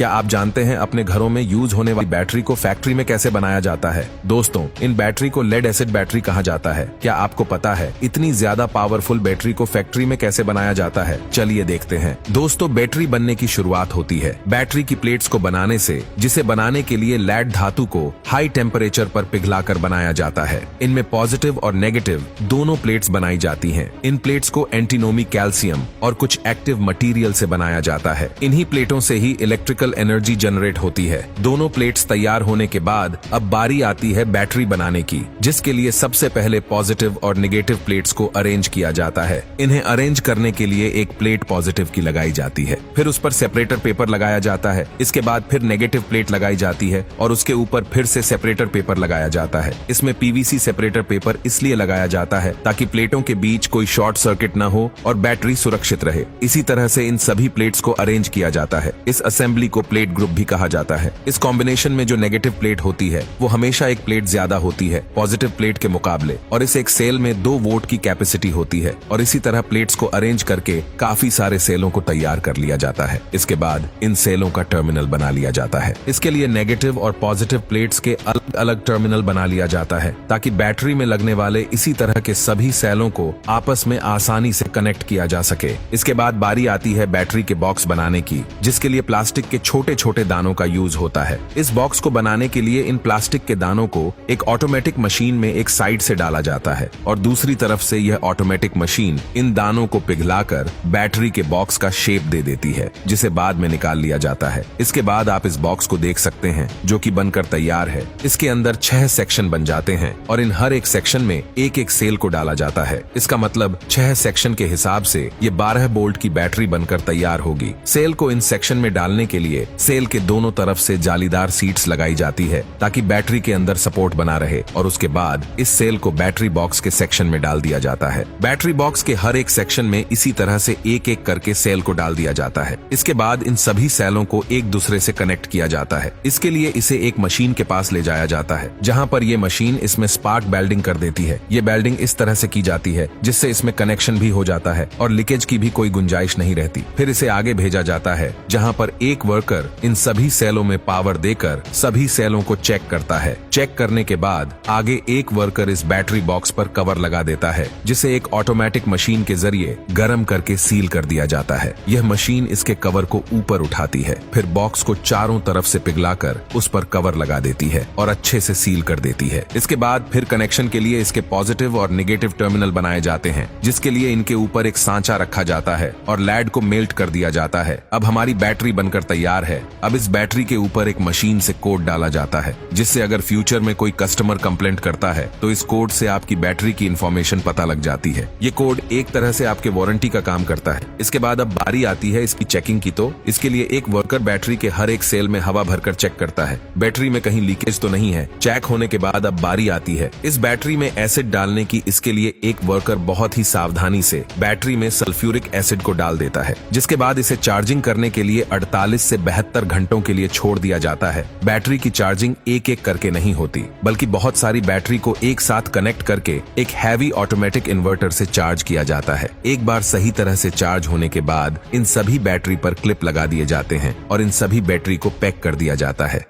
क्या आप जानते हैं अपने घरों में यूज होने वाली बैटरी को फैक्ट्री में कैसे बनाया जाता है? दोस्तों, इन बैटरी को लेड एसिड बैटरी कहा जाता है। क्या आपको पता है इतनी ज्यादा पावरफुल बैटरी को फैक्ट्री में कैसे बनाया जाता है? चलिए देखते हैं। दोस्तों, बैटरी बनने की शुरुआत होती है बैटरी की प्लेट्स को बनाने से, जिसे बनाने के लिए लेड धातु को हाई टेम्परेचर पर पिघलाकर बनाया जाता है। इनमें पॉजिटिव और नेगेटिव दोनों प्लेट्स बनाई जाती हैं। इन प्लेट्स को एंटीनोमी कैल्शियम और कुछ एक्टिव मटेरियल से बनाया जाता है। इन्हीं प्लेटों से ही इलेक्ट्रिकल एनर्जी जनरेट होती है। दोनों प्लेट्स तैयार होने के बाद अब बारी आती है बैटरी बनाने की, जिसके लिए सबसे पहले पॉजिटिव और नेगेटिव प्लेट्स को अरेंज किया जाता है। इन्हें अरेंज करने के लिए एक प्लेट पॉजिटिव की लगाई जाती है, फिर उस पर सेपरेटर पेपर लगाया जाता है। इसके बाद फिर नेगेटिव प्लेट लगाई जाती है और उसके ऊपर फिर से सेपरेटर पेपर लगाया जाता है। इसमें पीवीसी सेपरेटर पेपर इसलिए लगाया जाता है ताकि प्लेटों के बीच कोई शॉर्ट सर्किट न हो और बैटरी सुरक्षित रहे। इसी तरह से इन सभी प्लेट्स को अरेंज किया जाता है। इस असेंबली को प्लेट ग्रुप भी कहा जाता है। इस कॉम्बिनेशन में जो नेगेटिव प्लेट होती है वो हमेशा एक प्लेट ज्यादा होती है पॉजिटिव प्लेट के मुकाबले, और इस एक सेल में 2 वोल्ट की कैपेसिटी होती है। और इसी तरह प्लेट्स को अरेंज करके काफी सारे सेलों को तैयार कर लिया जाता है। इसके बाद इन सेलों का टर्मिनल बना लिया जाता है। इसके लिए नेगेटिव और पॉजिटिव प्लेट्स के अलग अलग टर्मिनल बना लिया जाता है ताकि बैटरी में लगने वाले इसी तरह के सभी सेलों को आपस में आसानी से कनेक्ट किया जा सके। इसके बाद बारी आती है बैटरी के बॉक्स बनाने की, जिसके लिए प्लास्टिक के छोटे छोटे दानों का यूज होता है। इस बॉक्स को बनाने के लिए इन प्लास्टिक के दानों को एक ऑटोमेटिक मशीन में एक साइड से डाला जाता है और दूसरी तरफ से यह ऑटोमेटिक मशीन इन दानों को पिघलाकर बैटरी के बॉक्स का शेप दे देती है, जिसे बाद में निकाल लिया जाता है। इसके बाद आप इस बॉक्स को देख सकते हैं जो कि बनकर तैयार है। इसके अंदर 6 सेक्शन बन जाते हैं और इन हर एक सेक्शन में एक एक सेल को डाला जाता है। इसका मतलब 6 सेक्शन के हिसाब से ये 12 वोल्ट की बैटरी बनकर तैयार होगी। सेल को इन सेक्शन में डालने के लिए सेल के दोनों तरफ से जालीदार सीट्स लगाई जाती है ताकि बैटरी के अंदर सपोर्ट बना रहे, और उसके बाद इस सेल को बैटरी बॉक्स के सेक्शन में डाल दिया जाता है। बैटरी बॉक्स के हर एक सेक्शन में इसी तरह से एक एक करके सेल को डाल दिया जाता है। इसके बाद इन सभी सेलों को एक दूसरे से कनेक्ट किया जाता है। इसके लिए इसे एक मशीन के पास ले जाया जाता है, जहां पर ये मशीन इसमें स्पार्क वेल्डिंग कर देती है। ये वेल्डिंग इस तरह से की जाती है जिससे इसमें कनेक्शन भी हो जाता है और लीकेज की भी कोई गुंजाइश नहीं रहती। फिर इसे आगे भेजा जाता है, जहां पर एक वर्कर इन सभी सेलों में पावर देकर सभी सेलों को चेक करता है। चेक करने के बाद आगे एक वर्कर इस बैटरी बॉक्स पर कवर लगा देता है, जिसे एक ऑटोमेटिक मशीन के जरिए गर्म करके सील कर दिया जाता है। यह मशीन इसके कवर को ऊपर उठाती है, फिर बॉक्स को चारों तरफ से पिघलाकर उस पर कवर लगा देती है और अच्छे से सील कर देती है। इसके बाद फिर कनेक्शन के लिए इसके पॉजिटिव और नेगेटिव टर्मिनल बनाए जाते हैं, जिसके लिए इनके ऊपर एक सांचा रखा जाता है और लेड को मेल्ट कर दिया जाता है। अब हमारी बैटरी बनकर तैयार है। अब इस बैटरी के ऊपर एक मशीन से कोड डाला जाता है, जिससे अगर फ्यूचर में कोई कस्टमर कंप्लेंट करता है तो इस कोड से आपकी बैटरी की इंफॉर्मेशन पता लग जाती है। ये कोड एक तरह से आपके वारंटी का काम करता है। इसके बाद अब बारी आती है इसकी चेकिंग की। तो इसके लिए एक वर्कर बैटरी के हर एक सेल में हवा भरकर चेक करता है बैटरी में कहीं लीकेज तो नहीं है। चेक होने के बाद अब बारी आती है इस बैटरी में एसिड डालने की। इसके लिए एक वर्कर बहुत ही सावधानी से बैटरी में सल्फ्यूरिक एसिड को डाल देता है, जिसके बाद इसे चार्जिंग करने के लिए 48 से 72 घंटों के लिए छोड़ दिया जाता है। बैटरी की चार्जिंग एक एक करके नहीं होती, बल्कि बहुत सारी बैटरी को एक साथ कनेक्ट करके एक हैवी ऑटोमेटिक इन्वर्टर से चार्ज किया जाता है। एक बार सही तरह से चार्ज होने के बाद इन सभी बैटरी पर क्लिप लगा दिए जाते हैं और इन सभी बैटरी को पैक कर दिया जाता है।